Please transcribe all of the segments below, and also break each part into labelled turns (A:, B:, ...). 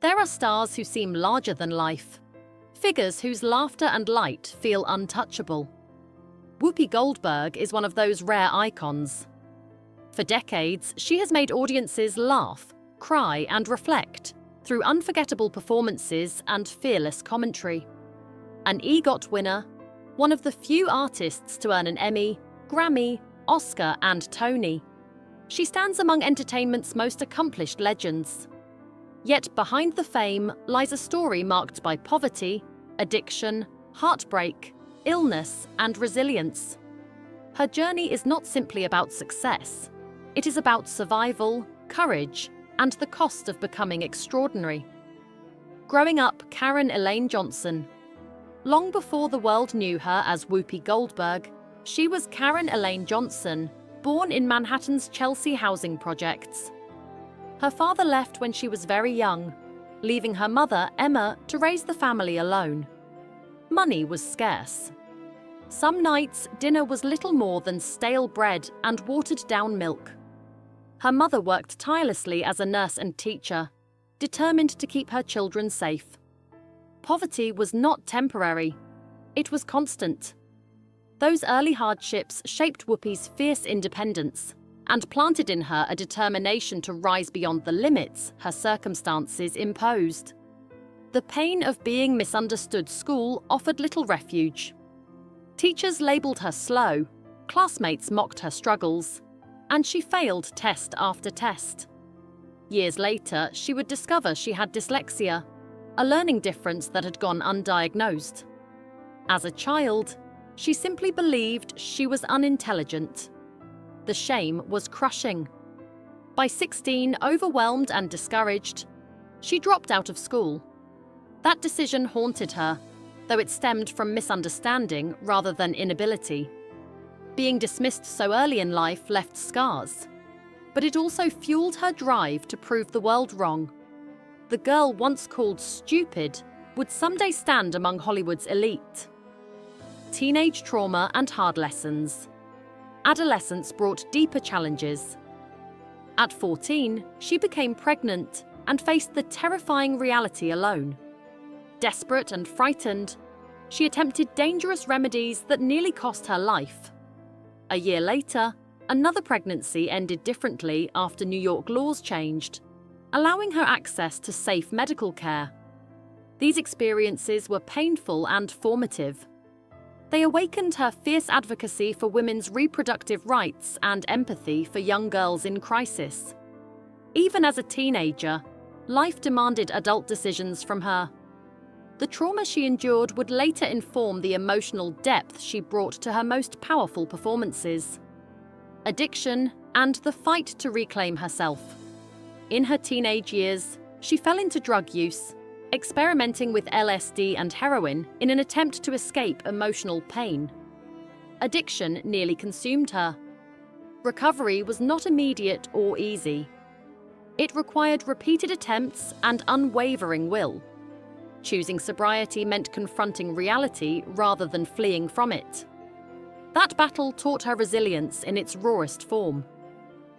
A: There are stars who seem larger than life, figures whose laughter and light feel untouchable. Whoopi Goldberg is one of those rare icons. For decades, she has made audiences laugh, cry, and reflect through unforgettable performances and fearless commentary. An EGOT winner, one of the few artists to earn an Emmy, Grammy, Oscar, and Tony, she stands among entertainment's most accomplished legends. Yet behind the fame lies a story marked by poverty, addiction, heartbreak, illness, and resilience. Her journey is not simply about success. It is about survival, courage, and the cost of becoming extraordinary. Growing up Karen Elaine Johnson. Long before the world knew her as Whoopi Goldberg, she was Karen Elaine Johnson, born in Manhattan's Chelsea housing projects. Her father left when she was very young, leaving her mother, Emma, to raise the family alone. Money was scarce. Some nights, dinner was little more than stale bread and watered-down milk. Her mother worked tirelessly as a nurse and teacher, determined to keep her children safe. Poverty was not temporary. It was constant. Those early hardships shaped Whoopi's fierce independence and planted in her a determination to rise beyond the limits her circumstances imposed. The pain of being misunderstood school offered little refuge. Teachers labelled her slow, classmates mocked her struggles, and she failed test after test. Years later, she would discover she had dyslexia, a learning difference that had gone undiagnosed. As a child, she simply believed she was unintelligent. The shame was crushing. By 16, overwhelmed and discouraged, she dropped out of school. That decision haunted her, though it stemmed from misunderstanding rather than inability. Being dismissed so early in life left scars, but it also fueled her drive to prove the world wrong. The girl once called stupid would someday stand among Hollywood's elite. Teenage trauma and hard lessons. Adolescence brought deeper challenges. At 14, she became pregnant and faced the terrifying reality alone. Desperate and frightened, she attempted dangerous remedies that nearly cost her life. A year later, another pregnancy ended differently after New York laws changed, allowing her access to safe medical care. These experiences were painful and formative. They awakened her fierce advocacy for women's reproductive rights and empathy for young girls in crisis. Even as a teenager, life demanded adult decisions from her. The trauma she endured would later inform the emotional depth she brought to her most powerful performances. Addiction and the fight to reclaim herself. In her teenage years, she fell into drug use, experimenting with LSD and heroin in an attempt to escape emotional pain. Addiction nearly consumed her. Recovery was not immediate or easy. It required repeated attempts and unwavering will. Choosing sobriety meant confronting reality rather than fleeing from it. That battle taught her resilience in its rawest form.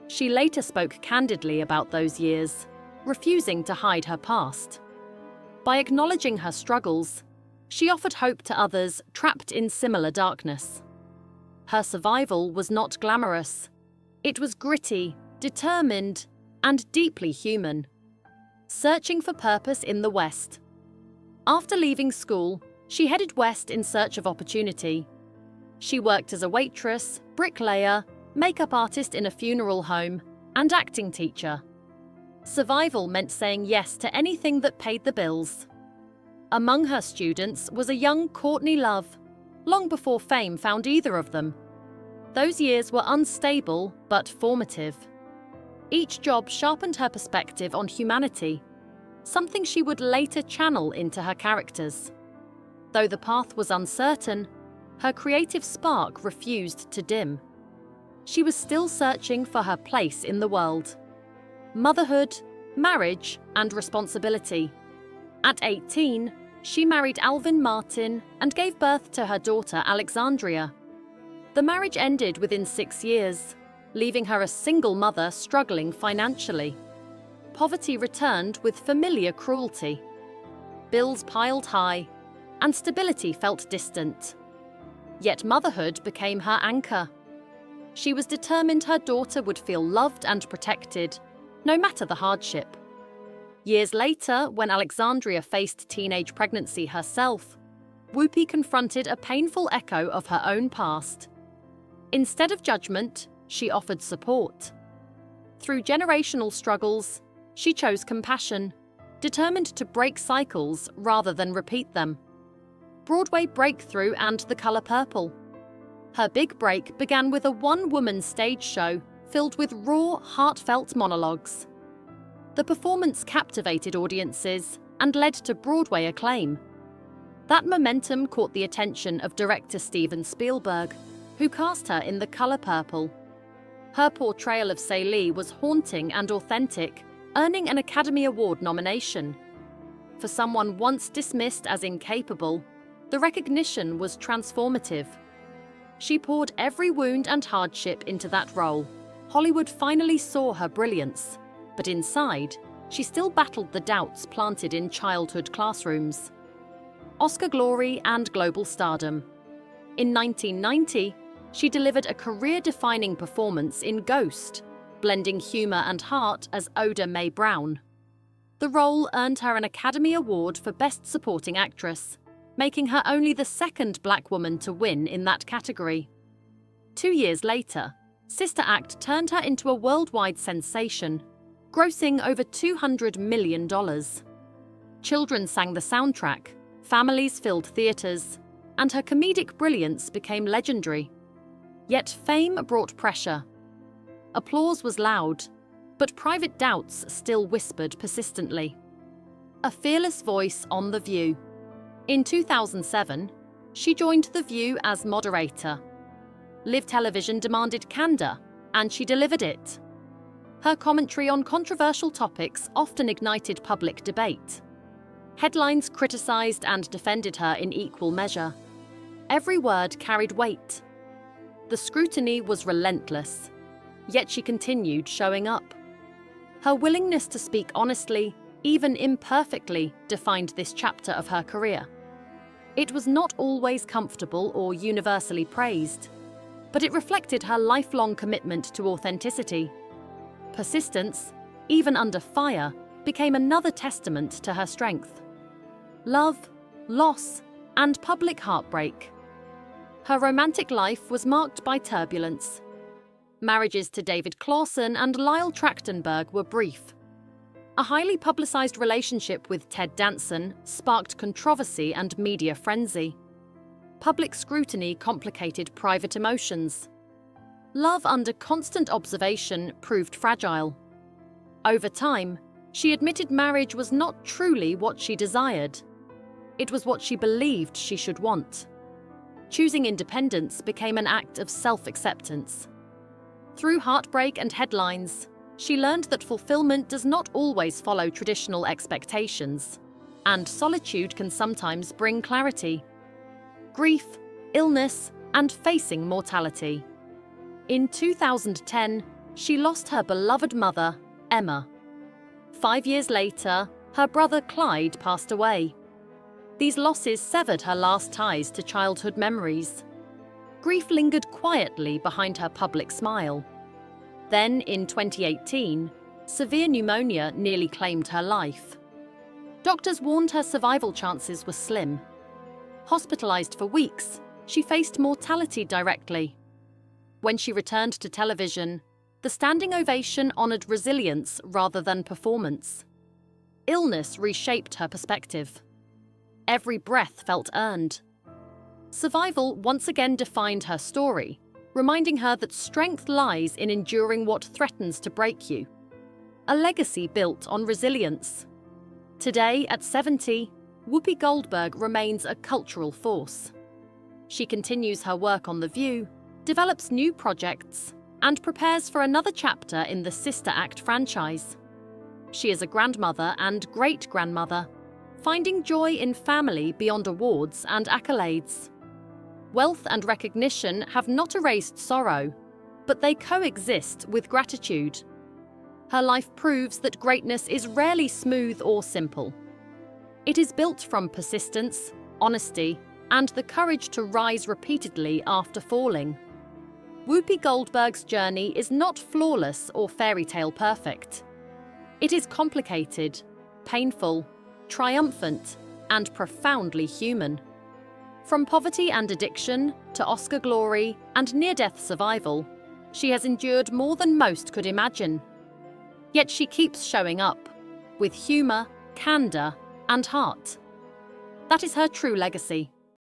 A: She later spoke candidly about those years, refusing to hide her past. By acknowledging her struggles, she offered hope to others trapped in similar darkness. Her survival was not glamorous. It was gritty, determined, and deeply human. Searching for purpose in the West. After leaving school, she headed west in search of opportunity. She worked as a waitress, bricklayer, makeup artist in a funeral home, and acting teacher. Survival meant saying yes to anything that paid the bills. Among her students was a young Courtney Love, long before fame found either of them. Those years were unstable but formative. Each job sharpened her perspective on humanity, something she would later channel into her characters. Though the path was uncertain, her creative spark refused to dim. She was still searching for her place in the world. Motherhood, marriage, and responsibility. At 18, she married Alvin Martin and gave birth to her daughter Alexandria. The marriage ended within 6 years, leaving her a single mother struggling financially. poverty returned with familiar cruelty. Bills piled high, and stability felt distant. Yet motherhood became her anchor. She was determined her daughter would feel loved and protected, no matter the hardship. Years later, when Alexandria faced teenage pregnancy herself, Whoopi confronted a painful echo of her own past. Instead of judgment, she offered support. Through generational struggles, she chose compassion, determined to break cycles rather than repeat them. Broadway breakthrough and The Color Purple. Her big break began with a one-woman stage show filled with raw, heartfelt monologues. The performance captivated audiences and led to Broadway acclaim. That momentum caught the attention of director Steven Spielberg, who cast her in The Color Purple. Her portrayal of Celie was haunting and authentic, earning an Academy Award nomination. For someone once dismissed as incapable, the recognition was transformative. She poured every wound and hardship into that role. Hollywood finally saw her brilliance, but inside, she still battled the doubts planted in childhood classrooms. Oscar glory and global stardom. In 1990, she delivered a career-defining performance in Ghost, blending humor and heart as Oda Mae Brown. The role earned her an Academy Award for Best Supporting Actress, making her only the second Black woman to win in that category. 2 years later, Sister Act turned her into a worldwide sensation, grossing over $200 million. Children sang the soundtrack, families filled theaters, and her comedic brilliance became legendary. Yet fame brought pressure. Applause was loud, but private doubts still whispered persistently. A fearless voice on The View. In 2007, she joined The View as moderator. Live television demanded candor, and she delivered it. Her commentary on controversial topics often ignited public debate. Headlines criticized and defended her in equal measure. Every word carried weight. The scrutiny was relentless, yet she continued showing up. Her willingness to speak honestly, even imperfectly, defined this chapter of her career. It was not always comfortable or universally praised, but it reflected her lifelong commitment to authenticity. Persistence, even under fire, became another testament to her strength. Love, loss, and public heartbreak. Her romantic life was marked by turbulence. Marriages to David Claessen and Lyle Trachtenberg were brief. A highly publicized relationship with Ted Danson sparked controversy and media frenzy. Public scrutiny complicated private emotions. Love under constant observation proved fragile. Over time, she admitted marriage was not truly what she desired. It was what she believed she should want. Choosing independence became an act of self-acceptance. Through heartbreak and headlines, she learned that fulfillment does not always follow traditional expectations, and solitude can sometimes bring clarity. Grief, illness, and facing mortality. In 2010, she lost her beloved mother, Emma. 5 years later, her brother Clyde passed away. These losses severed her last ties to childhood memories. Grief lingered quietly behind her public smile. Then, in 2018, severe pneumonia nearly claimed her life. Doctors warned her survival chances were slim. Hospitalized for weeks, she faced mortality directly. When she returned to television, the standing ovation honored resilience rather than performance. Illness reshaped her perspective. Every breath felt earned. Survival once again defined her story, reminding her that strength lies in enduring what threatens to break you. A legacy built on resilience. Today, at 70, Whoopi Goldberg remains a cultural force. She continues her work on The View, develops new projects, and prepares for another chapter in the Sister Act franchise. She is a grandmother and great-grandmother, finding joy in family beyond awards and accolades. Wealth and recognition have not erased sorrow, but they coexist with gratitude. her life proves that greatness is rarely smooth or simple. It is built from persistence, honesty, and the courage to rise repeatedly after falling. Whoopi Goldberg's journey is not flawless or fairy tale perfect. It is complicated, painful, triumphant, and profoundly human. From poverty and addiction to Oscar glory and near-death survival, she has endured more than most could imagine. Yet she keeps showing up, with humor, candor, and heart. That is her true legacy.